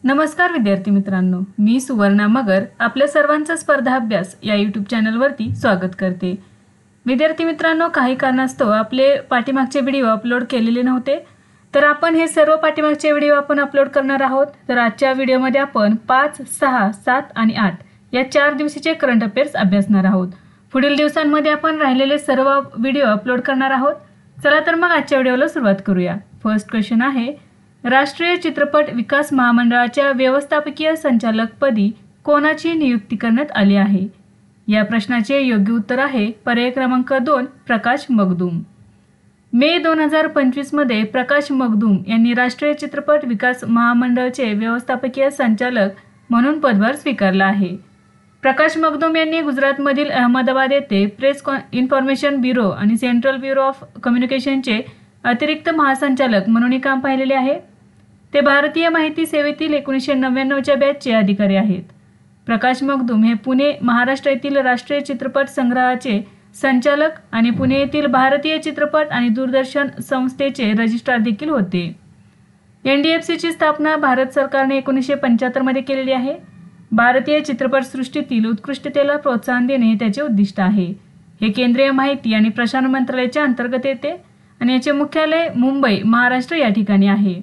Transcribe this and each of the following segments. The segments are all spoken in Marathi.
नमस्कार विद्यार्थी मित्रांनो, मी सुवर्णा मगर आपल्या सर्वांचा स्पर्धा अभ्यास या यूट्यूब चॅनलवरती स्वागत करते। विद्यार्थी मित्रांनो, काही कारणास्तव आपले पाठीमागचे व्हिडिओ अपलोड केलेले नव्हते, तर आपण हे सर्व पाठीमागचे व्हिडिओ अपलोड करणार आहोत। तर आजच्या व्हिडिओमध्ये आपण 5, 6, 7 आणि 8 या 4 दिवसाचे करंट अफेअर्स अभ्यासणार आहोत। पुढील दिवसांमध्ये आपण राहिलेले सर्व व्हिडिओ अपलोड करणार आहोत। चला तर मग आजच्या व्हिडिओला सुरुवात करूया। फर्स्ट क्वेश्चन आहे, राष्ट्रीय चित्रपट विकास महामंडळाच्या व्यवस्थापकीय संचालकपदी कोणाची नियुक्ती करण्यात आली आहे? या प्रश्नाचे योग्य उत्तर आहे पर्याय क्रमांक 2 प्रकाश मगदुम। मे 2025 मध्ये प्रकाश मगदुम यांनी राष्ट्रीय चित्रपट विकास महामंडळाचे व्यवस्थापकीय संचालक म्हणून पदभार स्वीकारला आहे। प्रकाश मगदुम यांनी गुजरातमधील अहमदाबाद येथे प्रेस इन्फॉर्मेशन ब्युरो आणि सेंट्रल ब्युरो ऑफ कम्युनिकेशनचे अतिरिक्त महासंचालक म्हणून काम पाहिलेले आहे। ते भारतीय माहिती सेवेतील 1999च्या बॅचचे अधिकारी आहेत। प्रकाश मगदुम हे पुणे महाराष्ट्र येथील राष्ट्रीय चित्रपट संग्रहाचे संचालक आणि पुणे येथील भारतीय चित्रपट आणि दूरदर्शन संस्थेचे रजिस्ट्रार देखील होते। एनडीएफसीची स्थापना भारत सरकारने 1975 मध्ये केलेली आहे। भारतीय चित्रपटसृष्टीतील उत्कृष्टतेला प्रोत्साहन देणे हे त्याचे उद्दिष्ट आहे। हे केंद्रीय माहिती आणि प्रसारण मंत्रालयाच्या अंतर्गत येते आणि याचे मुख्यालय मुंबई महाराष्ट्र या ठिकाणी आहे।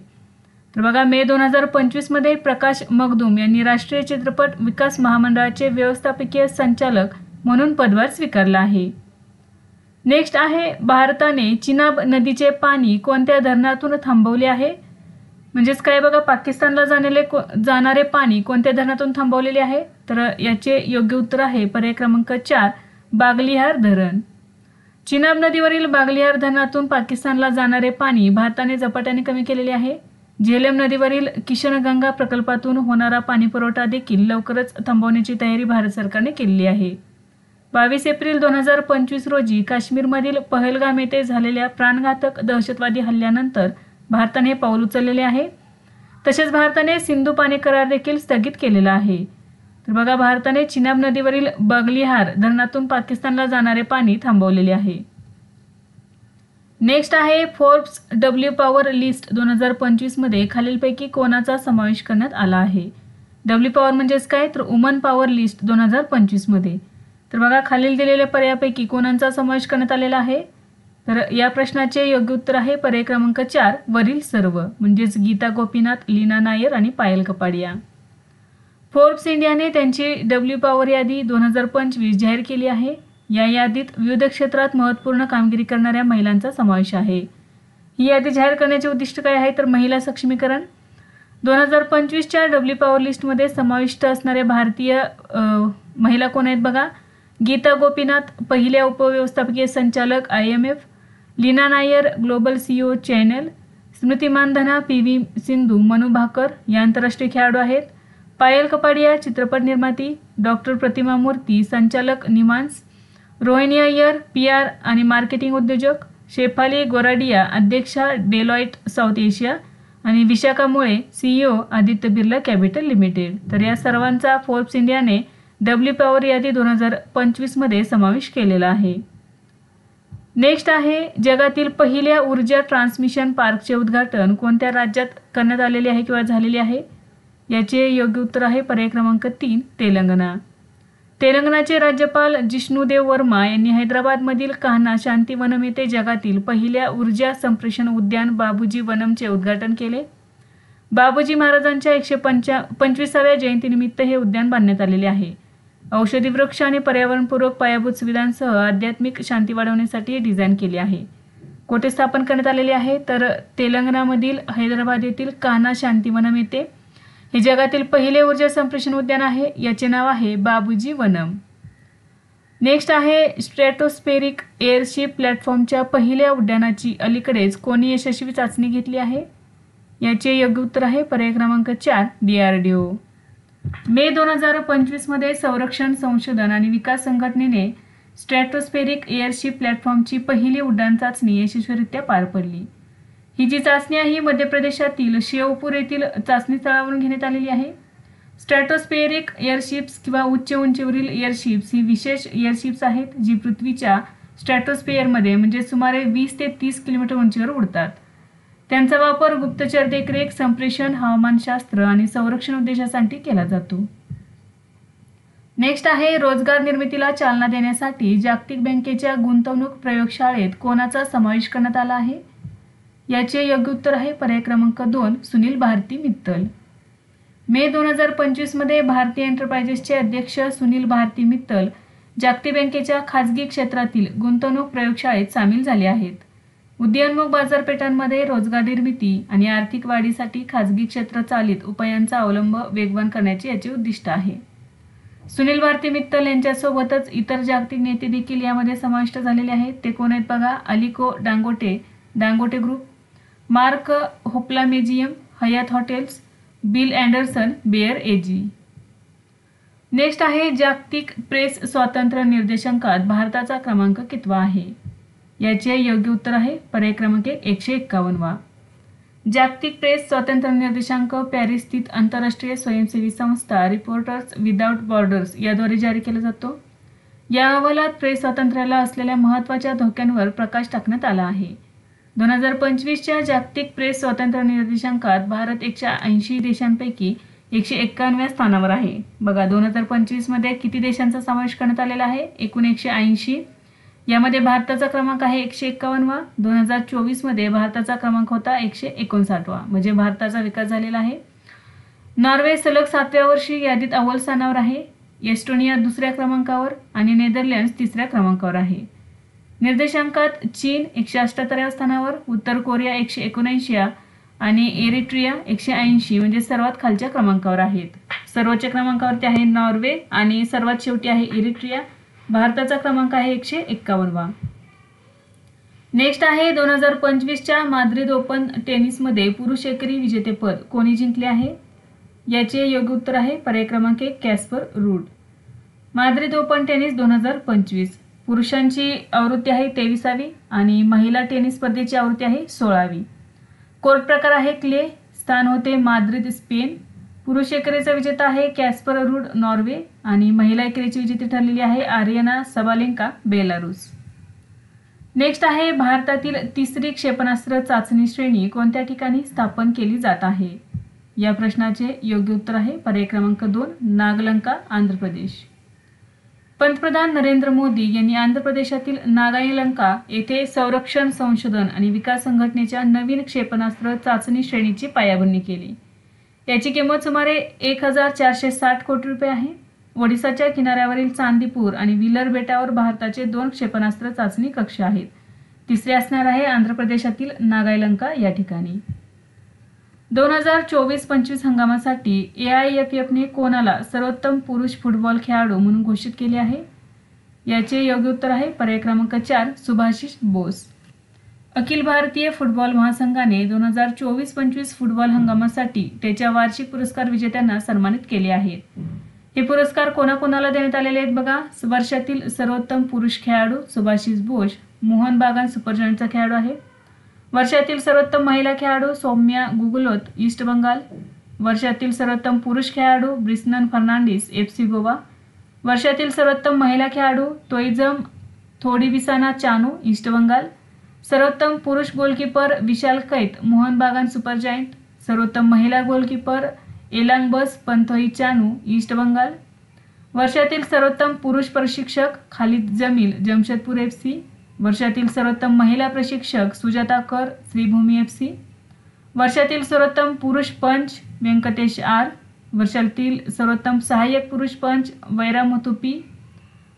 तर बघा, मे 2025 मध्ये प्रकाश मगदुम यांनी राष्ट्रीय चित्रपट विकास महामंडळाचे व्यवस्थापकीय संचालक म्हणून पदभार स्वीकारला आहे। नेक्स्ट आहे, भारताने चिनाब नदीचे पाणी कोणत्या धरणातून थांबवले आहे? म्हणजेच काय बघा, पाकिस्तानला जाणारे पाणी कोणत्या धरणातून थांबवलेले आहे? तर याचे योग्य उत्तर आहे पर्याय क्रमांक 4 बागलिहार धरण। चिनाब नदीवरील बागलिहार धरणातून पाकिस्तानला जाणारे पाणी भारताने झपाट्याने कमी केलेले आहे। झेलम नदीवरील किशनगंगा प्रकल्पातून होणारा पाणी पुरवठा देखील लवकरच थांबवण्याची तयारी भारत सरकारने केलेली आहे। 22 एप्रिल 2025 रोजी काश्मीरमधील पहलगाम येथे झालेल्या प्राणघातक दहशतवादी हल्ल्यानंतर भारताने पाऊल उचललेले आहे। तसेच भारताने सिंधू पाणी करार देखील स्थगित केलेला आहे। तर बघा, भारताने चिनाब नदीवरील बागलिहार धरणातून पाकिस्तानला जाणारे पाणी थांबवलेले आहे। नेक्स्ट आहे, फोर्ब्स डब्ल्यू पॉवर लिस्ट 2025 मध्ये खालीलपैकी कोणाचा समावेश करण्यात आला आहे? डब्ल्यू पॉवर म्हणजेच काय, तर वुमन पॉवर लिस्ट 2025 मध्ये। तर बघा, खालील दिलेल्या पर्यायापैकी कोणाचा समावेश करण्यात आलेला आहे? तर या प्रश्नाचे योग्य उत्तर आहे पर्याय क्रमांक 4 वरील सर्व, म्हणजेच गीता गोपीनाथ, लीना नायर आणि पायल कपाडिया। फोर्ब्स इंडियाने त्यांची डब्ल्यू पॉवर यादी 2025 जाहीर केली आहे। या यादीत विविध क्षेत्रात महत्त्वपूर्ण कामगिरी करणाऱ्या महिलांचा समावेश आहे। ही यादी जाहीर करण्याचे उद्दिष्ट काय आहे? तर महिला सक्षमीकरण। 2025च्या डब्ल्यू पॉवर लिस्टमध्ये समाविष्ट असणाऱ्या भारतीय महिला कोण आहेत बघा? गीता गोपीनाथ, पहिल्या उपव्यवस्थापकीय संचालक IMF, Leena Nair, global CEO Chanel, Smriti Mandhana, PV Sindhu, Manu Bhaker या आंतरराष्ट्रीय खेळाडू आहेत। पायल कपाडिया, चित्रपट निर्माती, डॉक्टर प्रतिमा मूर्ती, संचालक निमान्स, रोहिणी अय्यर, PR आणि मार्केटिंग उद्योजक, शेफाली गोराडिया, अध्यक्षा डेलॉइट साऊथ एशिया आणि विशाखा मुळे, CEO Aditya Birla capital limited. तर या सर्वांचा फोर्ब्स इंडियाने डब्ल्यू पॉवर यादी 2025 मध्ये समावेश केलेला आहे। नेक्स्ट आहे, जगातील पहिल्या ऊर्जा ट्रान्समिशन पार्कचे उद्घाटन कोणत्या राज्यात करण्यात आलेले आहे किंवा झालेले आहे? याचे योग्य उत्तर आहे पर्याय क्रमांक 3 तेलंगणा। तेलंगणाचे राज्यपाल जिष्णुदेव वर्मा यांनी हैदराबादमधील कान्हा शांती वनम येथे जगातील पहिल्या ऊर्जा संप्रेषण उद्यान बाबूजी वनमचे उद्घाटन केले। बाबूजी महाराजांच्या 125व्या जयंतीनिमित्त हे उद्यान बांधण्यात आलेले आहे। औषधी वृक्ष आणि पर्यावरणपूरक पायाभूत सुविधांसह आध्यात्मिक शांती वाढवण्यासाठी डिझाईन केले आहे। कोठे स्थापन करण्यात आलेले आहे? तर तेलंगणामधील हैदराबाद येथील कान्हा शांती वनम येथे हे जगातील पहिले ऊर्जा संप्रेषण उद्यान आहे। याचे नाव आहे बाबूजी वनम। नेक्स्ट आहे, स्ट्रॅटोस्फेरिक एअरशिप प्लॅटफॉर्मच्या पहिल्या उड्डाणाची अलीकडेच कोणी यशस्वी चाचणी घेतली आहे? याचे योग्य उत्तर आहे पर्याय क्रमांक 4 DRDO। मे 2025 मध्ये संरक्षण संशोधन आणि विकास संघटनेने स्ट्रॅटोस्फेरिक एअरशिप प्लॅटफॉर्मची पहिली उड्डाण चाचणी यशस्वीरित्या पार पडली। ही जी चाचणी आहे मध्य प्रदेशातील शिवपूर येथील चाचणी स्थळावरून घेण्यात आलेली आहे। स्ट्रॅटोस्फेरिक एअरशिप्स किंवा उच्च उंचीवरील एअरशिप्स ही विशेष एअरशिप्स आहेत जी पृथ्वीच्या स्ट्रॅटोस्फिअरमध्ये म्हणजे सुमारे 20 ते 30 किलोमीटर उंचीवर उडतात। त्यांचा वापर गुप्तचर देखरेख, संप्रेषण, हवामानशास्त्र आणि संरक्षण उद्देशासाठी केला जातो. नेक्स्ट आहे रोजगार निर्मितीला चालना देण्यासाठी जागतिक बँकेच्या गुंतवणूक प्रयोगशाळेत कोणाचा समावेश करण्यात आला आहे? याचे योग्य उत्तर आहे पर्याय क्रमांक 2 सुनील भारती मित्तल. मे 2025 मध्ये भारतीय एंटरप्राइजेसचे अध्यक्ष सुनील भारती मित्तल जागतिक बँकेच्या खाजगी क्षेत्रातील गुंतवणूक प्रयोगशाळेत सामील झाले आहेत. उदयोन्मुख बाजारपेठांमध्ये रोजगार निर्मिती आणि आर्थिक वाढीसाठी खाजगी क्षेत्र चालित उपायांचा अवलंब वेगवान करण्याचे याचे उद्दिष्ट आहे. सुनील भारती मित्तल यांच्यासोबतच इतर जागतिक नेते देखील यामध्ये समाविष्ट झालेले आहेत. ते कोण आहेत बघा? Aliko Dangote, Dangote group, Mark Hoplamazian, Hyatt hotels, Bill Anderson, Bayer AG. Next आहे जागतिक प्रेस स्वातंत्र्य निर्देशांकात भारताचा क्रमांक कितवा आहे? याचे योग्य उत्तर आहे पर्याय क्रमांक 151वा. जागतिक प्रेस स्वातंत्र्य निर्देशांक पॅरिस स्थित आंतरराष्ट्रीय स्वयंसेवी संस्था रिपोर्टर्स विदाउट बॉर्डर्स याद्वारे जारी केला जातो. या अहवालात प्रेस स्वातंत्र्याला असलेल्या महत्त्वाच्या धोक्यांवर प्रकाश टाकण्यात आला आहे. 2025च्या जागतिक प्रेस स्वातंत्र्य निर्देशांकात भारत 180 देशांपैकी 151व्या स्थानावर आहे. बघा 2025 मध्ये किती देशांचा समावेश करण्यात आलेला आहे? एकूण 180. यामध्ये भारताचा क्रमांक आहे 151वा. 2024 मध्ये भारताचा क्रमांक होता 159वा. म्हणजे भारताचा विकास झालेला आहे. नॉर्वे सलग 7व्या वर्षी यादीत अव्वल स्थानावर आहे. एस्टोनिया दुसऱ्या क्रमांकावर आणि नेदरलँड्स तिसऱ्या क्रमांकावर आहे. निर्देशांकात चीन 178व्या स्थानावर, उत्तर कोरिया 179 आणि एरिट्रिया 180 म्हणजे सर्वात खालच्या क्रमांकावर आहेत. सर्वोच्च क्रमांकावरती आहे नॉर्वे आणि सर्वात शेवटी आहे एरिट्रिया. भारताचा क्रमांक आहे 151वा. नेक्स्ट आहे 2025च्या माद्रिद ओपन टेनिसमध्ये पुरुष एकेरी विजेतेपद कोणी जिंकले आहे? याचे योग्य उत्तर आहे पर्याय क्रमांक 1 कॅस्पर रूड. माद्रिद ओपन टेनिस 2025 पुरुषांची आवृत्ती आहे 23वी आणि महिला टेनिस स्पर्धेची आवृत्ती आहे 16वी. कोर्ट प्रकार आहे क्ले. स्थान होते माद्रिद स्पेन. पुरुष एकेरीचा विजेता आहे कॅस्पर रूड नॉर्वे आणि महिला एकेरीची विजेती ठरलेली आहे आर्यना सबालेंका बेलारूस. नेक्स्ट आहे भारतातील तिसरी क्षेपणास्त्र चाचणी श्रेणी कोणत्या ठिकाणी स्थापन केली जात आहे? या प्रश्नाचे योग्य उत्तर आहे पर्याय क्रमांक 2 नागलंका आंध्र प्रदेश. पंतप्रधान नरेंद्र मोदी यांनी आंध्र प्रदेशातील नागालंका येथे संरक्षण संशोधन आणि विकास संघटनेच्या नवीन क्षेपणास्त्र चाचणी श्रेणीची पायाभरणी केली. याची किंमत सुमारे 1460 कोटी रुपये आहे. ओडिसाच्या किनाऱ्यावरील चांदीपूर आणि व्हीलर बेटावर भारताचे 2 क्षेपणास्त्र चाचणी कक्ष आहेत. तिसरे असणार आहे आंध्र प्रदेशातील नागालंका या ठिकाणी. 2024-25 हंगामासाठी AIFFने कोणाला सर्वोत्तम पुरुष फुटबॉल खेळाडू म्हणून घोषित केले आहे? याचे योग्य उत्तर आहे पर्याय क्रमांक 4 सुभाशिष बोस. अखिल भारतीय फुटबॉल महासंघाने 2024-25 फुटबॉल हंगामासाठी त्याच्या वार्षिक पुरस्कार विजेत्यांना सन्मानित केले आहेत. हे पुरस्कार कोणाकोणाला देण्यात आलेले आहेत बघा? वर्षातील सर्वोत्तम पुरुष खेळाडू सुभाशिष बोस मोहन बागान सुपरजायंटचा खेळाडू आहे. वर्षातील सर्वोत्तम महिला खेळाडू सौम्या गुगलोत ईस्ट बंगाल. वर्षातील सर्वोत्तम पुरुष खेळाडू ब्रिस्नन फर्नांडिस FC गोवा. वर्षातील सर्वोत्तम महिला खेळाडू तोइजम थोडीबिसाना चानू ईस्ट बंगाल. सर्वोत्तम पुरुष गोलकीपर विशाल कैत मोहन बागान सुपरजायंट. सर्वोत्तम महिला गोलकीपर एलांगबस पंथोई चानू ईस्ट बंगाल. वर्षातील सर्वोत्तम पुरुष प्रशिक्षक खालिद जमील जमशेदपूर FC. वर्षातील सर्वोत्तम महिला प्रशिक्षक सुजाता कर श्रीभूमी FC. वर्षातील सर्वोत्तम पुरुष पंच व्यंकटेश R. वर्षातील सर्वोत्तम सहाय्यक पुरुष पंच वैरामुथुपी.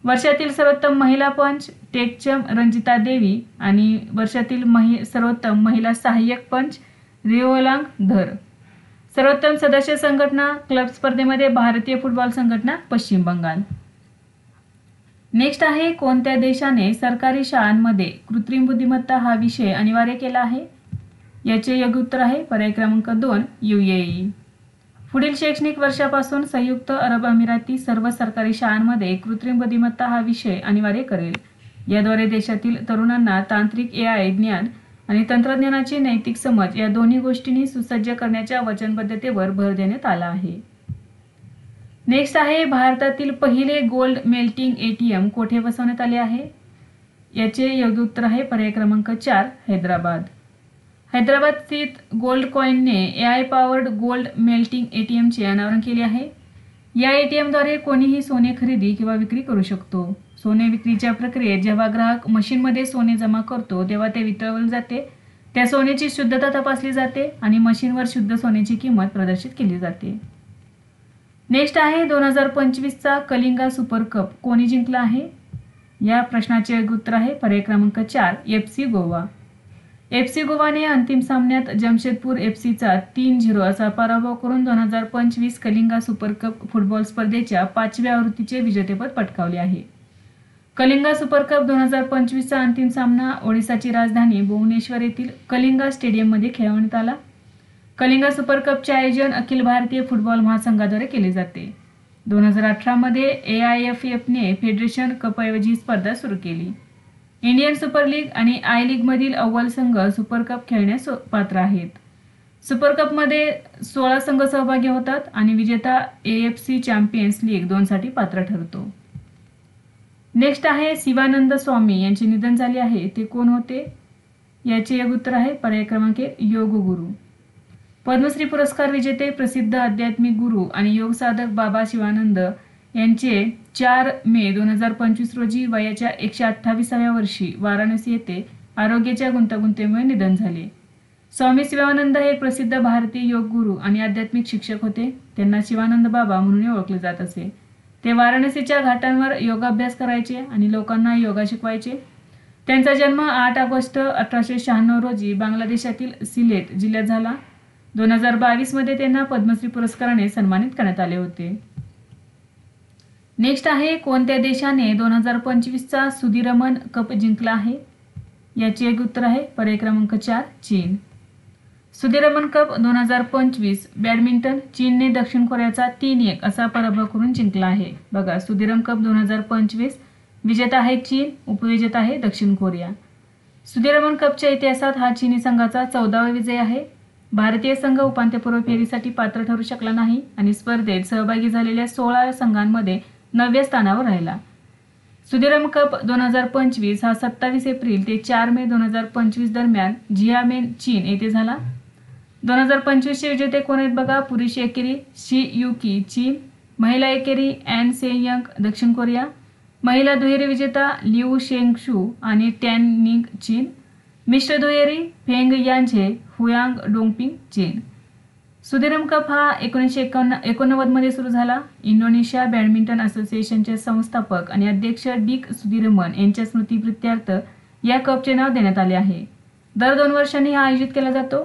वर्षातील सर्वोत्तम महिला पंच टेकचम रंजिता देवी आणि वर्षातील सर्वोत्तम महिला सहाय्यक पंच रिओलांग धर. सर्वोत्तम सदस्य संघटना क्लब स्पर्धेमध्ये भारतीय फुटबॉल संघटना पश्चिम बंगाल. नेक्स्ट आहे कोणत्या देशाने सरकारी शाळांमध्ये कृत्रिम बुद्धिमत्ता हा विषय अनिवार्य केला आहे? याचे योग्य उत्तर आहे पर्याय क्रमांक 2 UAE. पुढील शैक्षणिक वर्षापासून संयुक्त अरब अमिराती सर्व सरकारी शाळांमध्ये कृत्रिम बुद्धिमत्ता हा विषय अनिवार्य करेल. याद्वारे देशातील तरुणांना तांत्रिक AI ज्ञान आणि तंत्रज्ञानाची नैतिक समज या दोन्ही गोष्टींनी सुसज्ज करण्याच्या वचनबद्धतेवर भर देण्यात आला आहे. नेक्स्ट आहे भारतातील पहिले गोल्ड मेल्टिंग ATM कोठे बसवण्यात आले आहे? याचे योग्य उत्तर आहे पर्याय क्रमांक 4 हैदराबाद. हैदराबाद स्थित गोल्ड कॉईनने AI पॉवर्ड गोल्ड मेल्टिंग ATMचे अनावरण केले आहे. या ATMद्वारे कोणीही सोने खरेदी किंवा विक्री करू शकतो. सोने विक्रीच्या प्रक्रियेत जेव्हा ग्राहक मशीनमध्ये सोने जमा करतो तेव्हा ते वितळवले जाते. त्या सोन्याची शुद्धता तपासली जाते आणि मशीनवर शुद्ध सोन्याची किंमत प्रदर्शित केली जाते. नेक्स्ट आहे 2025चा कलिंगा सुपर कप कोणी जिंकला आहे? या प्रश्नाचे उत्तर आहे पर्याय क्रमांक 4 FC गोवा. FC गोवाने अंतिम सामन्यात जमशेदपूर FCचा 3-0 असा पराभव करून 2025 कलिंगा सुपर कप फुटबॉल स्पर्धेच्या 5व्या आवृत्तीचे विजेतेपद पटकावले आहे. कलिंगा सुपर कप 2025चा अंतिम सामना ओडिसाची राजधानी भुवनेश्वर येथील कलिंगा स्टेडियममध्ये खेळवण्यात आला. कलिंगा सुपर कपचे आयोजन अखिल भारतीय फुटबॉल महासंघाद्वारे केले जाते. 2018 मध्ये AIFFने फेडरेशन कपऐवजी स्पर्धा सुरू केली. इंडियन सुपर लीग आणि आय लीगमधील अव्वल संघ सुपर कप खेळण्यास पात्र आहेत. सुपर कपमध्ये 16 संघ सहभागी होतात आणि विजेता AFC चॅम्पियन्स लीग 2 साठी पात्र ठरतो. नेक्स्ट आहे शिवानंद स्वामी यांचे निधन झाले आहे. ते कोण होते? याचे एक उत्तर आहे पर्याय क्रमांक 1 योग गुरु. पद्मश्री पुरस्कार विजेते प्रसिद्ध आध्यात्मिक गुरु आणि योग साधक बाबा शिवानंद यांचे 4 मे 2025 रोजी वयाच्या 128व्या वर्षी वाराणसी येथे आरोग्याच्या गुंतागुंतीमुळे निधन झाले. स्वामी शिवानंद हे प्रसिद्ध भारतीय योग गुरु आणि आध्यात्मिक शिक्षक होते. त्यांना शिवानंद बाबा म्हणून ओळखले जात असे. ते वाराणसीच्या घाटांवर योगाभ्यास करायचे आणि लोकांना योगा शिकवायचे. त्यांचा जन्म 8 ऑगस्ट 1896 रोजी बांगलादेशातील सिलेट जिल्ह्यात झाला. 2022 मध्ये त्यांना पद्मश्री पुरस्काराने सन्मानित करण्यात आले होते. नेक्स्ट आहे कोणत्या देशाने 2025चा सुदीरमन कप जिंकला आहे? याचे एक उत्तर आहे पर्याय क्रमांक 4 चीन. सुदीरमन कप 2025 बॅडमिंटन चीनने दक्षिण कोरियाचा 3-1 असा पराभव करून जिंकला आहे. बघा सुदीरम कप 2025 विजेता आहे चीन, उपविजेता आहे दक्षिण कोरिया. सुदीरमन कपच्या इतिहासात हा चीनी संघाचा 14वा विजय आहे. भारतीय संघ उपांत्यपूर्व फेरीसाठी पात्र ठरू शकला नाही आणि स्पर्धेत सहभागी झालेल्या 16 संघांमध्ये 9व्या स्थानावर राहिला. सुदीरम कप 2025 हा 27 एप्रिल ते 4 मे 2025 दरम्यान जियामेन चीन येथे झाला. 2025 चे विजेते कोण आहेत बघा? पुरुष एकेरी शी युकी चीन, महिला एकेरी ॲन से यंग दक्षिण कोरिया, महिला दुहेरी विजेता लिऊ शेंगशू आणि टॅन निंग चीन, मिश्र दुहेरी फेंग यांझे हुयांग डोंगपिंग चीन. सुदीरम कप हा 1989 मध्ये सुरू झाला. इंडोनेशिया बॅडमिंटन असोसिएशनचे संस्थापक आणि अध्यक्ष डिक सुदीरमन यांच्या स्मृतिप्रित्यर्थ या कपचे नाव देण्यात आले आहे. दर 2 वर्षांनी हा आयोजित केला जातो.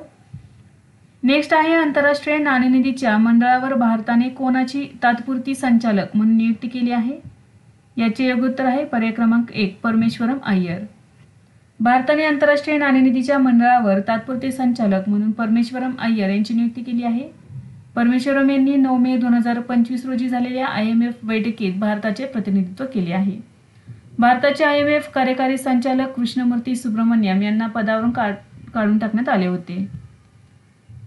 नेक्स्ट आहे आंतरराष्ट्रीय नाणेनिधीच्या मंडळावर भारताने कोणाची तात्पुरती संचालक म्हणून नियुक्ती केली आहे? याचे योग्य उत्तर आहे पर्याय क्रमांक 1 परमेश्वरम अय्यर. भारताने आंतरराष्ट्रीय नाणेनिधीच्या मंडळावर तात्पुरते संचालक म्हणून परमेश्वरम अय्यर यांची नियुक्ती केली आहे. परमेश्वरम यांनी 9 मे 2025 रोजी झालेल्या IMF बैठकीत भारताचे प्रतिनिधित्व केले आहे. भारताचे IMF कार्यकारी संचालक कृष्णमूर्ती सुब्रमण्यम यांना पदावरून काढून टाकण्यात आले होते.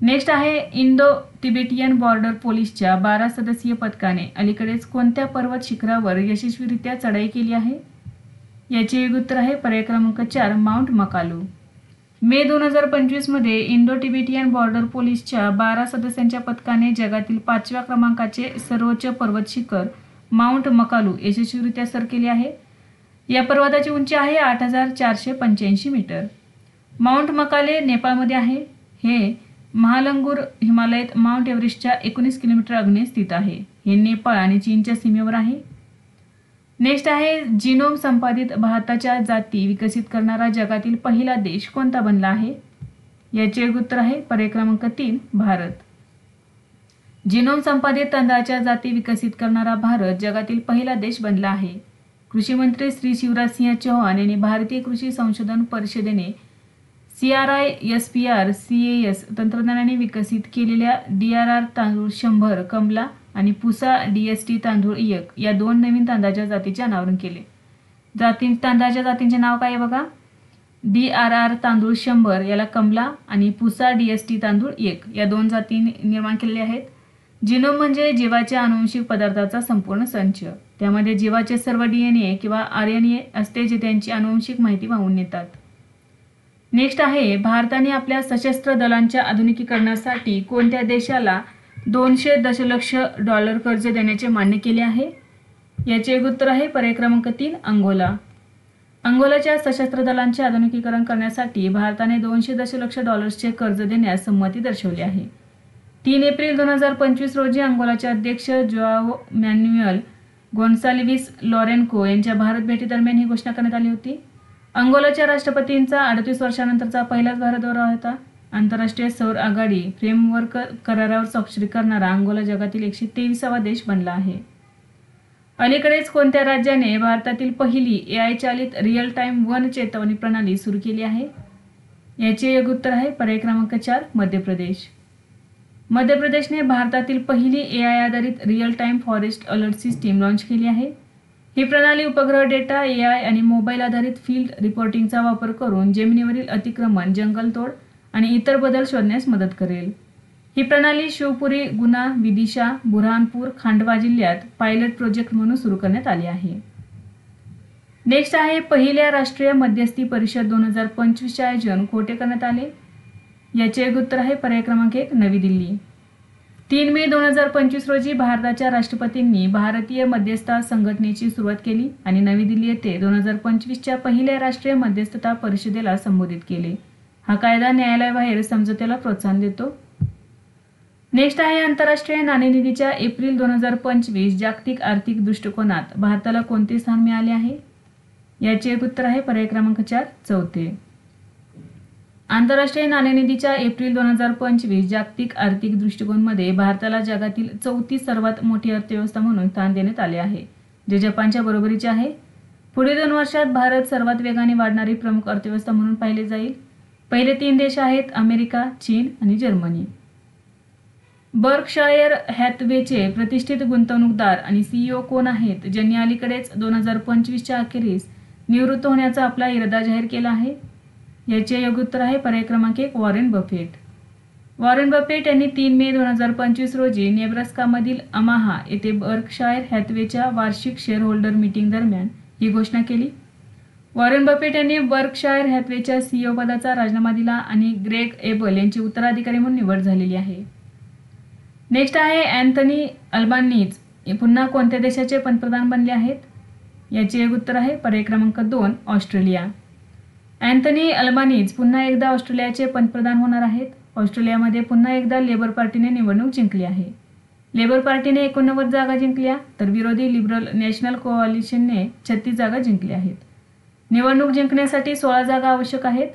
नेक्स्ट आहे इंडो तिबेटियन बॉर्डर पोलीसच्या 12 सदस्यीय पथकाने अलीकडेच कोणत्या पर्वत शिखरावर यशस्वीरित्या चढाई केली आहे? याचे एक उत्तर आहे पर्याय क्रमांक 4 माउंट मकालू. मे 2025 मध्ये इंडो तिबेटियन बॉर्डर पोलीसच्या 12 सदस्यांच्या पथकाने जगातील 5व्या क्रमांकाचे सर्वोच्च पर्वत शिखर माउंट मकालू यशस्वीरित्या सर केले आहे. या पर्वताची उंची आहे 8485 मीटर. माउंट मकाले नेपाळमध्ये आहे. हे महालंगूर हिमालयात माउंट एव्हरेस्टच्या 19 किलोमीटर आग्नेय स्थित आहे. हे नेपाळ आणि चीनच्या सीमेवर आहे. नेक्स्ट आहे जिनोम संपादित भाताच्या जाती विकसित करणारा जगातील पहिला देश कोणता बनला आहे? याचे एक उत्तर आहे पर्याय क्रमांक 3 भारत. जिनोम संपादित तांदळाच्या जाती विकसित करणारा भारत जगातील पहिला देश बनला आहे. कृषी मंत्री श्री शिवराज सिंह चौहान यांनी भारतीय कृषी संशोधन परिषदेने CRISPR CAS तंत्रज्ञानाने विकसित केलेल्या DRR तांदूळ 100 कमला आणि पुसा DST तांदूळ 1 या 2 नवीन तांदळाच्या जातीचे अनावरण केले. तांदळाच्या जातींचे नाव काय आहे बघा? DRR तांदूळ 100 याला कमला आणि पुसा DST तांदूळ 1 या 2 जाती निर्माण केलेल्या आहेत. जिनोम म्हणजे जीवाच्या आनुवंशिक पदार्थाचा संपूर्ण संच. त्यामध्ये जीवाचे सर्व DNA किंवा RNA असते जे त्यांची आनुवंशिक माहिती वाहून नेतात. नेक्स्ट आहे, भारताने आपल्या सशस्त्र दलांच्या आधुनिकीकरणासाठी कोणत्या देशाला 200 दशलक्ष डॉलर कर्ज देण्याचे मान्य केले आहे? याचे एक उत्तर आहे पर्याय क्रमांक 3 अंगोला. अंगोलाच्या सशस्त्र दलांचे आधुनिकीकरण करण्यासाठी भारताने 200 दशलक्ष डॉलर्सचे कर्ज देण्यास संमती दर्शवली आहे. 3 एप्रिल 2025 रोजी अंगोलाचे अध्यक्ष जोआओ मॅन्युएल गोन्साल्विस लॉरेन्को यांच्या भारत भेटीदरम्यान ही घोषणा करण्यात आली होती. अंगोलाच्या राष्ट्रपतींचा 38 वर्षानंतरचा पहिलाच भारत दौरा होता. आंतरराष्ट्रीय सौर आघाडी फ्रेमवर्क करारावर स्वाक्षरी करणारा अंगोला जगातील 123वा देश बनला आहे. अलीकडेच कोणत्या राज्याने भारतातील पहिली AI चालित रिअल टाइम वन चेतावणी प्रणाली सुरू केली आहे? याचे एक उत्तर आहे पर्याय क्रमांक 4 मध्य प्रदेश. मध्य प्रदेशने भारतातील पहिली AI आधारित real time forest alert system launch केली आहे. ही प्रणाली उपग्रह डेटा, AI आणि मोबाईल आधारित फील्ड रिपोर्टिंगचा वापर करून जमिनीवरील अतिक्रमण, जंगलतोड आणि इतर बदल शोधण्यास मदत करेल. ही प्रणाली शिवपुरी, गुना, विदिशा, बुरहानपूर, खांडवा जिल्ह्यात पायलट प्रोजेक्ट म्हणून सुरू करण्यात आली आहे. नेक्स्ट आहे, पहिल्या राष्ट्रीय मध्यस्थी परिषद 2025चे आयोजन कोठे करण्यात आले? याचे एक उत्तर आहे पर्याय क्रमांक 1 नवी दिल्ली. 3 मे 2025 रोजी भारताच्या राष्ट्रपतींनी भारतीय मध्यस्थता संघटनेची सुरुवात केली आणि नवी दिल्ली येथे 2025च्या पहिल्या राष्ट्रीय मध्यस्थता परिषदेला संबोधित केले. हा कायदा न्यायालयाबाहेर समझोत्याला प्रोत्साहन देतो. नेक्स्ट आहे, आंतरराष्ट्रीय नाणेनिधीच्या एप्रिल 2025 जागतिक आर्थिक दृष्टिकोनात भारताला कोणते स्थान मिळाले आहे? याचे एक उत्तर आहे पर्याय क्रमांक 4 चौथे. आंतरराष्ट्रीय नाणेनिधीच्या एप्रिल 2025 जागतिक आर्थिक दृष्टिकोनमध्ये भारताला जगातील 4थी सर्वात मोठी अर्थव्यवस्था म्हणून स्थान देण्यात आले आहे, जे जपानच्या बरोबरीचे आहे. पुढील 2 वर्षात भारत सर्वात वेगाने वाढणारी प्रमुख अर्थव्यवस्था म्हणून पाहिले जाईल. पहिले 3 देश आहेत अमेरिका, चीन आणि जर्मनी. बर्कशायर हॅथवेचे प्रतिष्ठित गुंतवणूकदार आणि CEO कोण आहेत, ज्यांनी अलीकडेच 2025च्या अखेरीस निवृत्त होण्याचा आपला इरादा जाहीर केला आहे? याचे योग्य उत्तर आहे पर्याय क्रमांक 1 वॉरेन बफेट. वॉरेन बफेट यांनी 3 मे 2025 रोजी नेब्रास्कामधील अमाहा येथे बर्कशायर हॅथवेच्या वार्षिक शेअरहोल्डर मीटिंग दरम्यान ही घोषणा केली. वॉरेन बफेट यांनी बर्कशायर हॅथवेच्या CEO पदाचा राजीनामा दिला आणि ग्रेग एबल यांची उत्तराधिकारी म्हणून निवड झालेली आहे. नेक्स्ट आहे, अँथनी अल्बानीज पुन्हा कोणत्या देशाचे पंतप्रधान बनले आहेत? याचे एक उत्तर आहे पर्याय क्रमांक 2 ऑस्ट्रेलिया. अँथनी अल्बानीज पुन्हा एकदा ऑस्ट्रेलियाचे पंतप्रधान होणार आहेत. ऑस्ट्रेलियामध्ये पुन्हा एकदा लेबर पार्टीने निवडणूक जिंकली आहे. लेबर पार्टीने 89 जागा जिंकल्या तर विरोधी लिबरल नॅशनल कोअलिशनने 36 जागा जिंकल्या आहेत. निवडणूक जिंकण्यासाठी 16 जागा आवश्यक आहेत.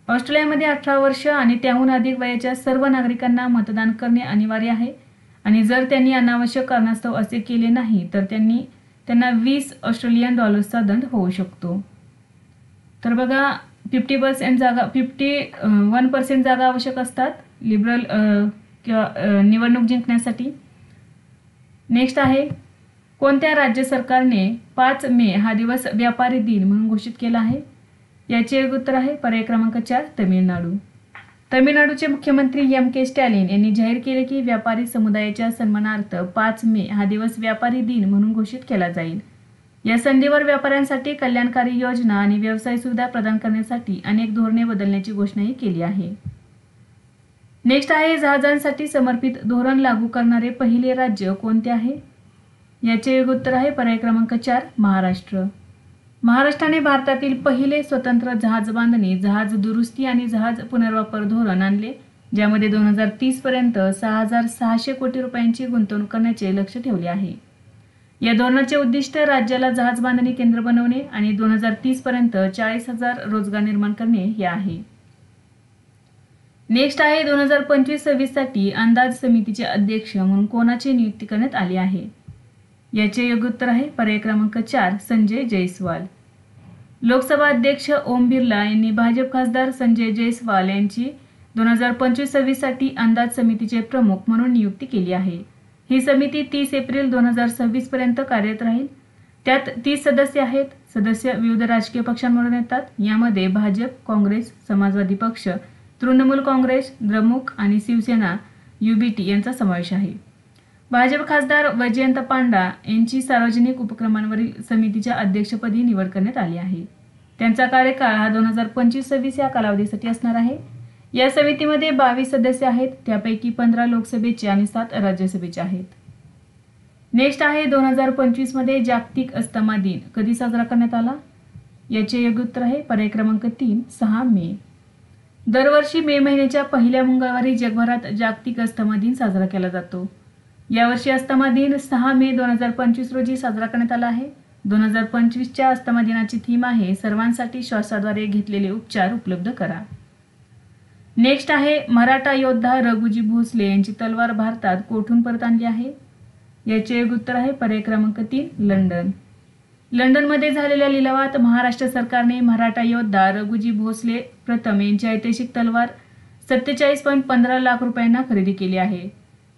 ऑस्ट्रेलियामध्ये 18 वर्ष आणि त्याहून अधिक वयाच्या सर्व नागरिकांना मतदान करणे अनिवार्य आहे आणि जर त्यांनी अनावश्यक कारणास्तव असे केले नाही तर त्यांना $20 ऑस्ट्रेलियन दंड होऊ शकतो. तर बघा 51% जागा आवश्यक असतात लिबरल किंवा निवडणूक जिंकण्यासाठी. नेक्स्ट आहे, कोणत्या राज्य सरकारने 5 मे हा दिवस व्यापारी दिन म्हणून घोषित केला आहे? याचे एक उत्तर आहे पर्याय क्रमांक 4 तमिळनाडू. तमिळनाडूचे मुख्यमंत्री M.K. स्टॅलिन यांनी जाहीर केले की व्यापारी समुदायाच्या सन्मानार्थ 5 मे हा दिवस व्यापारी दिन म्हणून घोषित केला जाईल. या संधीवर व्यापाऱ्यांसाठी कल्याणकारी योजना आणि व्यवसाय सुविधा प्रदान करण्यासाठी अनेक धोरणे बदलण्याची घोषणाही केली आहे. नेक्स्ट आहे, जहाजांसाठी समर्पित धोरण लागू करणारे पहिले राज्य कोणते आहे? याचे एक उत्तर आहे पर्याय क्रमांक 4 महाराष्ट्र. महाराष्ट्राने भारतातील पहिले स्वतंत्र जहाज बांधणी, जहाज दुरुस्ती आणि जहाज पुनर्वापर धोरण आणले, ज्यामध्ये 2030 पर्यंत 6,600 कोटी रुपयांची गुंतवणूक करण्याचे लक्ष्य ठेवले आहे. या धोरणाचे उद्दिष्ट राज्याला जहाज बांधणी केंद्र बनवणे आणि 2030 पर्यंत 40,000 रोजगार निर्माण करणे हे आहे. नेक्स्ट आहे, 2025-26 साठी अंदाज समितीचे अध्यक्ष म्हणून कोणाची नियुक्ती करण्यात आली आहे? याचे योग्य उत्तर आहे पर्याय क्रमांक 4 संजय जयस्वाल. लोकसभा अध्यक्ष ओम बिर्ला यांनी भाजप खासदार संजय जयस्वाल यांची 2025-26 साठी अंदाज समितीचे प्रमुख म्हणून नियुक्ती केली आहे. ही समिती 30 एप्रिल 2026 पर्यंत कार्यरत राहील. त्यात 30 सदस्य आहेत. सदस्य विविध राजकीय पक्षांमधून येतात. यामध्ये भाजप, काँग्रेस, समाजवादी पक्ष, तृणमूल काँग्रेस, द्रमुक आणि शिवसेना UBT यांचा समावेश आहे. भाजप खासदार वैजयंत पांडा यांची सार्वजनिक उपक्रमांवरील समितीच्या अध्यक्षपदी निवड करण्यात आली आहे. त्यांचा कार्यकाळ हा 2025-26 या कालावधीसाठी असणार आहे. या समितीमध्ये 22 सदस्य आहेत, त्यापैकी 15 लोकसभेचे आणि 7 राज्यसभेचे आहेत. नेक्स्ट आहे 2025 मध्ये जागतिक अस्थमा दिन कधी साजरा करण्यात आला? याचे योग्य उत्तर आहे पर्याय क्रमांक 3 6 मे. दरवर्षी मे महिन्याच्या पहिल्या मंगळवारी जगभरात जागतिक अस्थमा दिन साजरा केला जातो. यावर्षी अस्थमा दिन 6 मे 2025 रोजी साजरा करण्यात आला आहे. 2025च्या अस्थमा दिनाची थीम आहे सर्वांसाठी श्वासाद्वारे घेतलेले उपचार उपलब्ध करा. नेक्स्ट आहे मराठा योद्धा रघुजी भोसले यांची तलवार भारतात कोठून परत आणली आहे? याचे योग्य उत्तर आहे पर्याय क्रमांक 3 लंडन. लंडनमध्ये झालेल्या लिलावात महाराष्ट्र सरकारने मराठा योद्धा रघुजी भोसले प्रथम यांची ऐतिहासिक तलवार 47.15 लाख रुपयांना खरेदी केली आहे.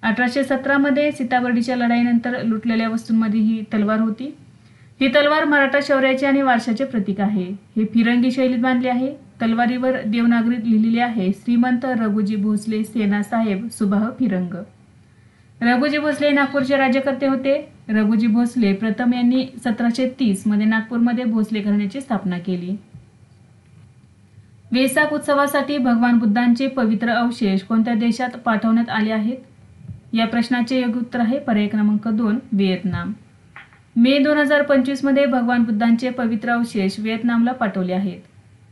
1817 मध्ये सीताबर्डीच्या लढाईनंतर लुटलेल्या वस्तूंमध्ये ही तलवार होती. ही तलवार मराठा शौर्याचे आणि वारशाचे प्रतीक आहे. हे फिरंगी शैलीत बांधले आहे. तलवारीवर देवनागरीत लिहिलेले आहे श्रीमंत रघुजी भोसले सेना साहेब सुबाह फिरंग. रघुजी भोसले नागपूरचे राज्यकर्ते होते. रघुजी भोसले प्रथम यांनी 1730 मध्ये नागपूरमध्ये भोसले घराण्याची स्थापना केली. वेसाक उत्सवासाठी भगवान बुद्धांचे पवित्र अवशेष कोणत्या देशात पाठवण्यात आले आहेत? या प्रश्नाचे योग्य उत्तर आहे पर्याय क्रमांक 2 व्हिएतनाम. मे 2025 मध्ये भगवान बुद्धांचे पवित्र अवशेष व्हिएतनामला पाठवले आहेत.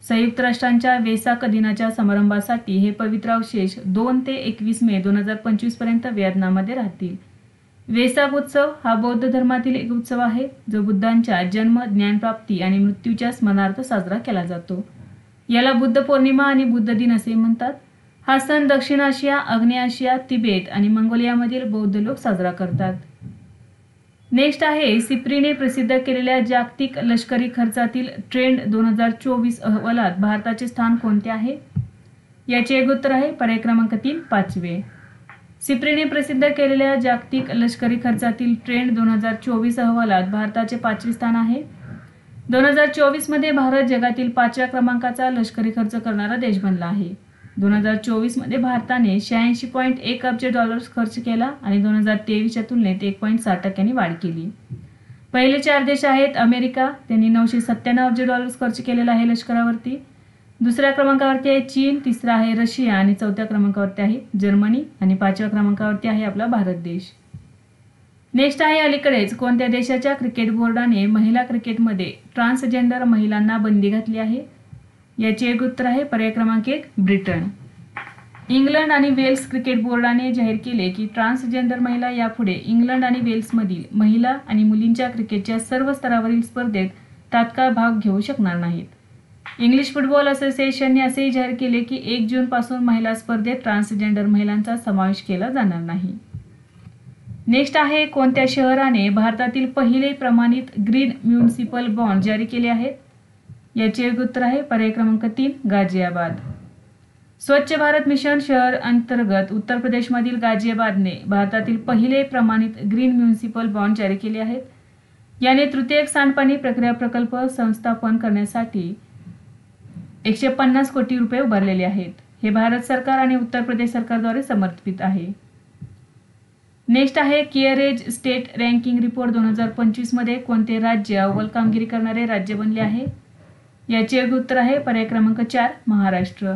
संयुक्त राष्ट्रांच्या वेसाक दिनाच्या समारंभासाठी हे पवित्र अवशेष 2 ते 21 मे 2025 पर्यंत व्हिएतनाममध्ये राहतील. वेसाक उत्सव हा बौद्ध धर्मातील एक उत्सव आहे जो बुद्धांच्या जन्म, ज्ञानप्राप्ती आणि मृत्यूच्या स्मरणार्थ साजरा केला जातो. याला बुद्ध पौर्णिमा आणि बुद्ध दिन असे म्हणतात. हा सण दक्षिण आशिया, आग्नेय आशिया, तिबेट आणि मंगोलियामधील बौद्ध लोक साजरा करतात. नेक्स्ट आहे सिप्रीने प्रसिद्ध केलेल्या जागतिक लष्करी खर्चातील ट्रेंड 2024 अहवालात भारताचे स्थान कोणते आहे? याचे एक उत्तर आहे पर्याय क्रमांक 3 5वे. सिप्रीने प्रसिद्ध केलेल्या जागतिक लष्करी खर्चातील ट्रेंड 2024 अहवालात भारताचे 5वे स्थान आहे. 2024 मध्ये भारत जगातील 5व्या क्रमांकाचा लष्करी खर्च करणारा देश बनला आहे. 2024 मध्ये भारताने 86.1 अब्ज डॉलर्स खर्च केला आणि 2023च्या तुलनेत 1.6% वाढ केली. पहिले 4 देश आहेत अमेरिका, त्यांनी 997 अब्ज डॉलर्स खर्च केलेला आहे लष्करावरती. दुसऱ्या क्रमांकावरती आहे चीन, तिसरा आहे रशिया आणि चौथ्या क्रमांकावरती आहे जर्मनी आणि 5व्या क्रमांकावरती आहे आपला भारत देश. नेक्स्ट आहे अलीकडेच कोणत्या देशाच्या क्रिकेट बोर्डाने महिला क्रिकेटमध्ये ट्रान्सजेंडर महिलांना बंदी घातली आहे? याचे एक उत्तर आहे पर्याय क्रमांक 1 ब्रिटन. इंग्लंड आणि वेल्स क्रिकेट बोर्डाने जाहीर केले की ट्रान्सजेंडर महिला यापुढे इंग्लंड आणि वेल्समधील महिला आणि मुलींच्या क्रिकेटच्या सर्व स्तरावरील स्पर्धेत तात्काळ भाग घेऊ शकणार नाहीत. इंग्लिश फुटबॉल असोसिएशनने असेही जाहीर केले की 1 जून पासून महिला स्पर्धेत ट्रान्सजेंडर महिलांचा समावेश केला जाणार नाही. नेक्स्ट आहे कोणत्या शहराने भारतातील पहिले प्रमाणित ग्रीन म्युनिसिपल बॉन्ड जारी केले आहेत? याचे एक उत्तर आहे पर्याय क्रमांक 3 गाझियाबाद. स्वच्छ भारत मिशन शहर अंतर्गत उत्तर प्रदेशमधील गाझियाबादने भारतातील पहिले प्रमाणित ग्रीन म्युनिसिपल बॉन्ड जारी केले आहेत. याने तृतीयक सांडपाणी प्रक्रिया प्रकल्प संस्थापन करण्यासाठी 150 कोटी रुपये उभारलेले आहेत. हे भारत सरकार आणि उत्तर प्रदेश सरकारद्वारे समर्थित आहे. नेक्स्ट आहे केअरेज स्टेट रँकिंग रिपोर्ट 2025 मध्ये कोणते राज्य अव्वल कामगिरी करणारे राज्य बनले आहे? याचे योग्य उत्तर आहे पर्याय क्रमांक 4 महाराष्ट्र.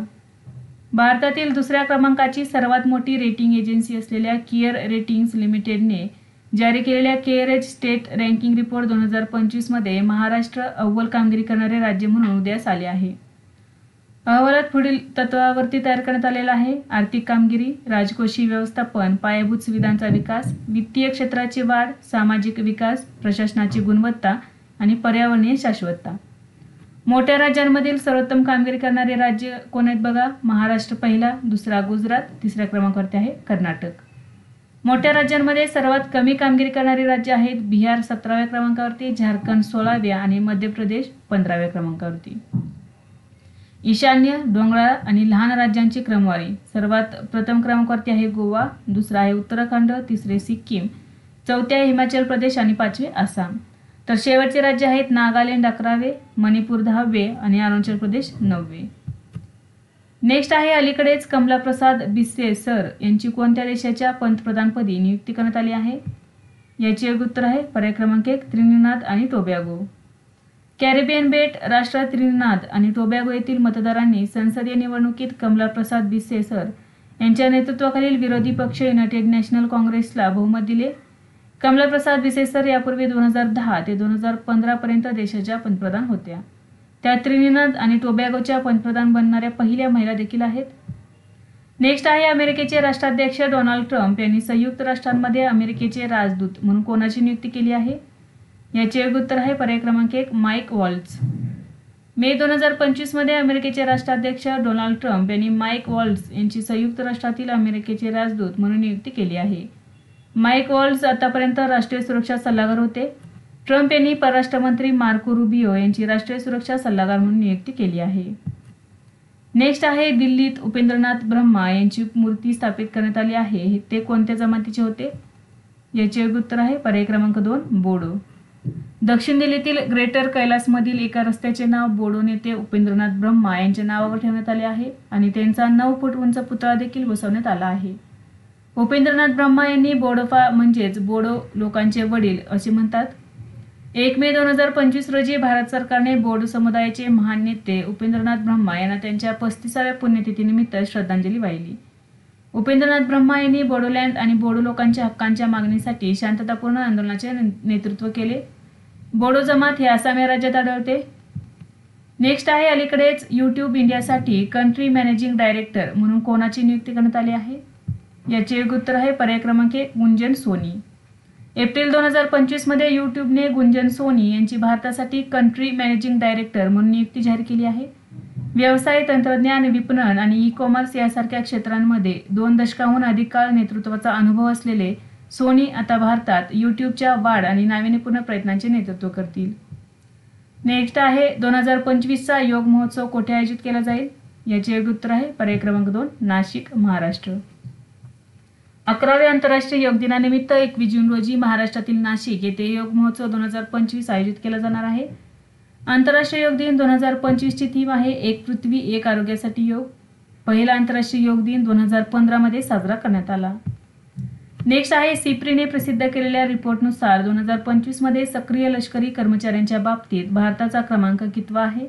भारतातील दुसऱ्या क्रमांकाची सर्वात मोठी रेटिंग एजन्सी असलेल्या केअर रेटिंग्स लिमिटेडने जारी केलेल्या केअरेज स्टेट रँकिंग रिपोर्ट 2025 मध्ये महाराष्ट्र अव्वल कामगिरी करणारे राज्य म्हणून उदयास आले आहे. अहवालात पुढील तत्वावरती तयार करण्यात आलेला आहे: आर्थिक कामगिरी, राजकोषीय व्यवस्थापन, पायाभूत सुविधांचा विकास, वित्तीय क्षेत्राची वाढ, सामाजिक विकास, प्रशासनाची गुणवत्ता आणि पर्यावरणीय शाश्वतता. मोठ्या राज्यांमधील सर्वोत्तम कामगिरी करणारे राज्य कोण आहेत बघा? महाराष्ट्र पहिला, दुसरा गुजरात, तिसऱ्या क्रमांकावरती आहे कर्नाटक. मोठ्या राज्यांमध्ये सर्वात कमी कामगिरी करणारी राज्य आहेत बिहार 17व्या क्रमांकावरती, झारखंड 16व्या आणि मध्य प्रदेश 15व्या क्रमांकावरती. ईशान्य, डोंगराळ आणि लहान राज्यांची क्रमवारी: सर्वात प्रथम क्रमांकावरती आहे गोवा, दुसरा आहे उत्तराखंड, तिसरे सिक्कीम, चौथे आहे हिमाचल प्रदेश आणि 5वे आसाम. तर शेवटचे राज्य आहेत नागालँड 11वे, मणिपूर 10वे आणि अरुणाचल प्रदेश 9वे. नेक्स्ट आहे अलीकडेच कमलाप्रसाद बिस्से सर यांची कोणत्या देशाच्या पंतप्रधानपदी नियुक्ती करण्यात आली आहे? याचे योग्य उत्तर आहे पर्याय क्रमांक 1 त्रिनिदाद आणि टोबॅगो. कॅरिबियन बेट राष्ट्र त्रिनिदाद आणि टोबॅगो येथील मतदारांनी संसदीय निवडणुकीत कमलाप्रसाद बिस्से सर यांच्या नेतृत्वाखालील विरोधी पक्ष युनायटेड नॅशनल काँग्रेसला बहुमत दिले. कमलाप्रसाद बिस्से सर यापूर्वी 2010 ते 2015 पर्यंत देशाच्या पंतप्रधान होत्या. त्या त्रिनिदाद आणि टोबॅगोच्या पंतप्रधान बनणाऱ्या पहिल्या महिला देखील आहेत. नेक्स्ट आहे अमेरिकेचे राष्ट्राध्यक्ष डोनाल्ड ट्रम्प यांनी संयुक्त राष्ट्रांमध्ये अमेरिकेचे राजदूत म्हणून कोणाची नियुक्ती केली आहे? याचे योग्य उत्तर आहे पर्याय क्रमांक 1 माईक वॉल्ट्झ. मे 2025 मध्ये अमेरिकेचे राष्ट्राध्यक्ष डोनाल्ड ट्रम्प यांनी माईक वॉल्ट्झ यांची संयुक्त राष्ट्रातील अमेरिकेचे राजदूत म्हणून नियुक्ती केली आहे. माईक वॉल्ट्झ आतापर्यंत राष्ट्रीय सुरक्षा सल्लागार होते. ट्रम्प यांनी परराष्ट्र मंत्री मार्को रुबियो यांची राष्ट्रीय सुरक्षा सल्लागार म्हणून नियुक्ती केली आहे. नेक्स्ट आहे दिल्लीत उपेंद्रनाथ ब्रह्मा यांची मूर्ती स्थापित करण्यात आली आहे. ते कोणत्या जमातीचे होते? याचे योग्य उत्तर आहे पर्याय क्रमांक 2 बोडो. दक्षिण दिल्लीतील ग्रेटर कैलासमधील एका रस्त्याचे नाव बोडो नेते उपेंद्रनाथ ब्रह्मा यांच्या नावावर ठेवण्यात आले आहे आणि त्यांचा 9 फूट उंच पुतळा देखील बसवण्यात आला आहे. उपेंद्रनाथ ब्रह्मा यांनी बोडोफा म्हणजेच बोडो लोकांचे वडील असे म्हणतात. 1 मे 2025 रोजी भारत सरकारने बोडो समुदायाचे महान नेते उपेंद्रनाथ ब्रह्मा यांना त्यांच्या 35व्या पुण्यतिथीनिमित्त श्रद्धांजली वाहिली. उपेंद्रनाथ ब्रह्मा यांनी बोडोलँड आणि बोडो लोकांच्या हक्कांच्या मागणीसाठी शांततापूर्ण आंदोलनाचे नेतृत्व केले. बोडो जमात हे आसाम या राज्यात आढळते. नेक्स्ट आहे अलीकडेच यूट्यूब इंडियासाठी कंट्री मॅनेजिंग डायरेक्टर म्हणून कोणाची नियुक्ती करण्यात आली आहे? याचे योग्य उत्तर आहे पर्याय क्रमांक 1 गुंजन सोनी. एप्रिल 2025 मध्ये यूट्यूबने गुंजन सोनी यांची भारतासाठी कंट्री मॅनेजिंग डायरेक्टर म्हणून नियुक्ती जाहीर केली आहे. व्यवसाय, तंत्रज्ञान, विपणन आणि ई-कॉमर्स यासारख्या क्षेत्रांमध्ये 2 दशकांहून अधिक काळ नेतृत्वाचा अनुभव असलेले सोनी आता भारतात यूट्यूबच्या वाढ आणि नाविन्यपूर्ण प्रयत्नांचे नेतृत्व करतील. नेक्स्ट आहे 2025चा योग महोत्सव कोठे आयोजित केला जाईल? याचे योग्य उत्तर आहे पर्याय क्रमांक 2 नाशिक, महाराष्ट्र. 11व्या आंतरराष्ट्रीय योग दिनानिमित्त 21 जून रोजी महाराष्ट्रातील नाशिक येथे योग महोत्सव 2025 आयोजित केला जाणार आहे. आंतरराष्ट्रीय योग दिन 2025 ची थीम आहे एक पृथ्वी एक आरोग्यासाठी योग. पहिला आंतरराष्ट्रीय योग दिन 2015 मध्ये साजरा करण्यात आला. नेक्स्ट आहे सिप्रीने प्रसिद्ध केलेल्या रिपोर्टनुसार 2025 मध्ये सक्रिय लष्करी कर्मचाऱ्यांच्या बाबतीत भारताचा क्रमांक कितवा आहे?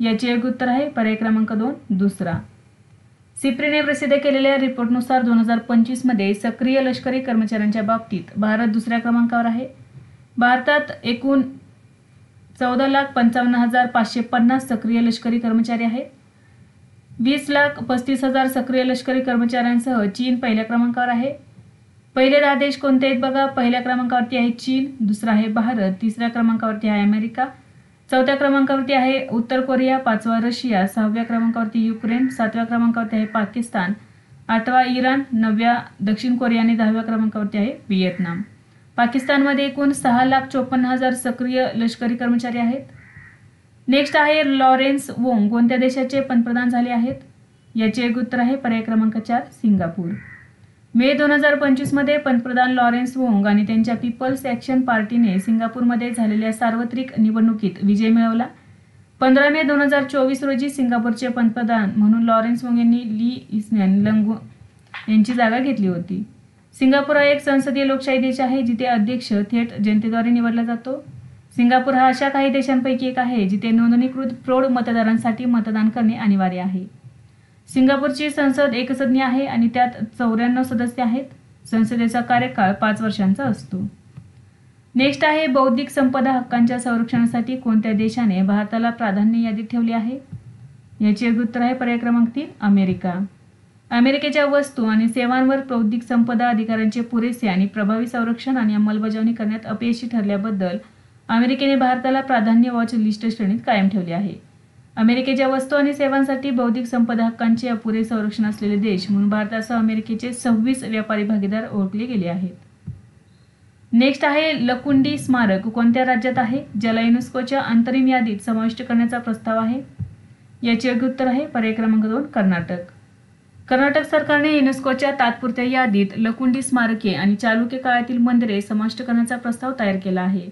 याचे योग्य उत्तर आहे पर्याय क्रमांक 2 दुसरा. सिप्रीने प्रसिद्ध केलेल्या रिपोर्टनुसार 2025 मध्ये सक्रिय लष्करी कर्मचाऱ्यांच्या बाबतीत भारत दुसऱ्या क्रमांकावर आहे. भारतात एकूण 14,55,550 सक्रिय लष्करी कर्मचारी आहेत. 20,35,000 सक्रिय लष्करी कर्मचाऱ्यांसह चीन पहिल्या क्रमांकावर आहे. पहिले 10 देश कोणते आहेत बघा. पहिल्या क्रमांकावरती आहे चीन, दुसरा आहे भारत, तिसऱ्या क्रमांकावरती आहे अमेरिका, चौथ्या क्रमांकावरती आहे उत्तर कोरिया, 5वा रशिया, 6व्या क्रमांकावरती युक्रेन, 7व्या क्रमांकावरती आहे पाकिस्तान, 8वा इराण, 9व्या दक्षिण कोरिया आणि 10व्या क्रमांकावरती आहे व्हिएतनाम. पाकिस्तानमध्ये एकूण 6,54,000 सक्रिय लष्करी कर्मचारी आहेत. नेक्स्ट आहे लॉरेन्स वोंग कोणत्या देशाचे पंतप्रधान झाले आहेत? याचे योग्य उत्तर आहे पर्याय क्रमांक 4 सिंगापूर. मे 2025 मध्ये पंतप्रधान लॉरेन्स वोंग आणि त्यांच्या पीपल्स ॲक्शन पार्टीने सिंगापूरमध्ये झालेल्या सार्वत्रिक निवडणुकीत विजय मिळवला. 15 मे 2024 रोजी सिंगापूरचे पंतप्रधान म्हणून लॉरेन्स वोंग यांनी ली हिस्नेन लंग यांची जागा घेतली होती. सिंगापूर हा एक संसदीय लोकशाही देश आहे जिथे अध्यक्ष थेट जनतेद्वारे निवडला जातो. सिंगापूर हा अशा काही देशांपैकी एक आहे जिथे नोंदणीकृत प्रौढ मतदारांसाठी मतदान करणे अनिवार्य आहे. सिंगापूरची संसद एकसदनीय आहे आणि त्यात 94 सदस्य आहेत. संसदेचा कार्यकाळ 5 वर्षांचा असतो. नेक्स्ट आहे बौद्धिक संपदा हक्कांच्या संरक्षणासाठी कोणत्या देशाने भारताला प्राधान्य यादीत ठेवले आहे? याचे योग्य उत्तर आहे पर्याय क्रमांक 3 अमेरिका. अमेरिकेच्या वस्तू आणि सेवांवर बौद्धिक संपदा अधिकारांचे पुरेसे आणि प्रभावी संरक्षण आणि अंमलबजावणी करण्यात अपयशी ठरल्याबद्दल अमेरिकेने भारताला प्राधान्य वॉच लिस्ट श्रेणीत कायम ठेवले आहे. अमेरिकेच्या वस्तू आणि सेवांसाठी बौद्धिक संपदा हक्कांचे अपुरे संरक्षण असलेले देश म्हणून भारतासह अमेरिकेचे 26 व्यापारी भागीदार ओळखले गेले आहेत. नेक्स्ट आहे लकुंडी स्मारक कोणत्या राज्यात आहे? ज्याला युनेस्कोच्या अंतरिम यादीत समाविष्ट करण्याचा प्रस्ताव आहे. याचे योग्य उत्तर आहे पर्याय क्रमांक 2 कर्नाटक. कर्नाटक सरकारने युनेस्कोच्या तात्पुरत्या यादीत लकुंडी स्मारके आणि चालुक्य काळातील मंदिरे समाविष्ट करण्याचा प्रस्ताव तयार केला आहे.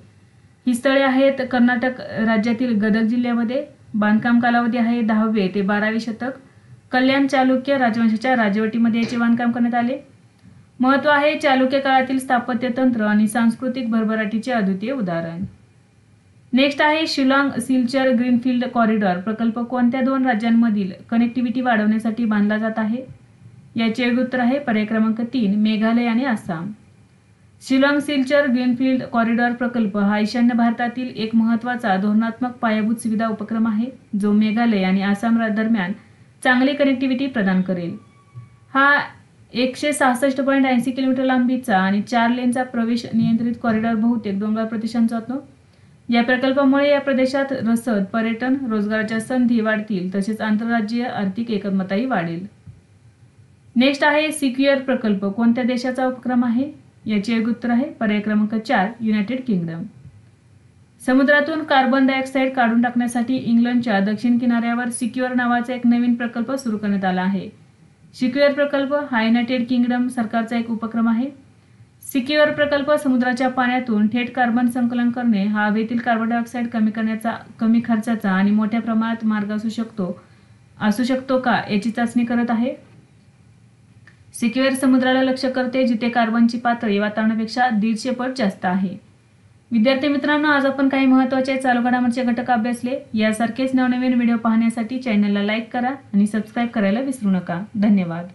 ही स्थळे आहेत कर्नाटक राज्यातील गदग जिल्ह्यामध्ये. बांधकाम कालावधी आहे 10वे ते 12वे शतक. कल्याण चालुक्य राजवंशाच्या राजवटीमध्ये याचे बांधकाम करण्यात आले. महत्त्व आहे चालुक्य काळातील स्थापत्य तंत्र आणि सांस्कृतिक भरभराटीचे अद्वितीय उदाहरण. नेक्स्ट आहे शिलाँग सिलचर ग्रीनफील्ड कॉरिडॉर प्रकल्प कोणत्या दोन राज्यांमधील कनेक्टिव्हिटी वाढवण्यासाठी बांधला जात आहे? याचे योग्य उत्तर आहे पर्याय क्रमांक 3 मेघालय आणि आसाम. शिलाँग सिलचर ग्रीनफील्ड कॉरिडॉर प्रकल्प हा ईशान्य भारतातील एक महत्त्वाचा धोरणात्मक पायाभूत सुविधा उपक्रम आहे जो मेघालय आणि आसाम दरम्यान चांगली कनेक्टिव्हिटी प्रदान करेल. हा 166.80 किलोमीटर लांबीचा आणि 4 लेनचा प्रवेश नियंत्रित कॉरिडॉर बहुतेक डोंगराळ प्रदेशांत जातो. या प्रकल्पामुळे या प्रदेशात रसद, पर्यटन, रोजगाराच्या संधी वाढतील तसेच आंतरराज्यीय आर्थिक एकमतही वाढेल. नेक्स्ट आहे सिक्युअर प्रकल्प कोणत्या देशाचा उपक्रम आहे? याचे योग्य उत्तर आहे पर्याय क्रमांक 4 युनायटेड किंगडम. समुद्रातून कार्बन डायऑक्साईड काढून टाकण्यासाठी इंग्लंडच्या दक्षिण किनाऱ्यावर सिक्युअर नावाचा एक नवीन प्रकल्प सुरू करण्यात आला आहे. सिक्युअर प्रकल्प हा युनायटेड किंगडम सरकारचा एक उपक्रम आहे. सिक्युअर प्रकल्प समुद्राच्या पाण्यातून थेट कार्बन संकलन करणे हा हवेतील कार्बन डायऑक्साईड कमी करण्याचा कमी खर्चाचा आणि मोठ्या प्रमाणात मार्ग असू शकतो का याची चाचणी करत आहे. सिक्युअर समुद्राला लक्ष्य करते जिथे कार्बनची पातळी वातावरणापेक्षा 150 पट जास्त आहे. विद्यार्थी मित्रांनो, आज आपण काही महत्त्वाचे चालू घडामोडीचे घटक अभ्यासले. यासारखेच नवनवीन व्हिडिओ पाहण्यासाठी चॅनलला लाईक करा आणि सबस्क्राईब करायला विसरू नका. धन्यवाद.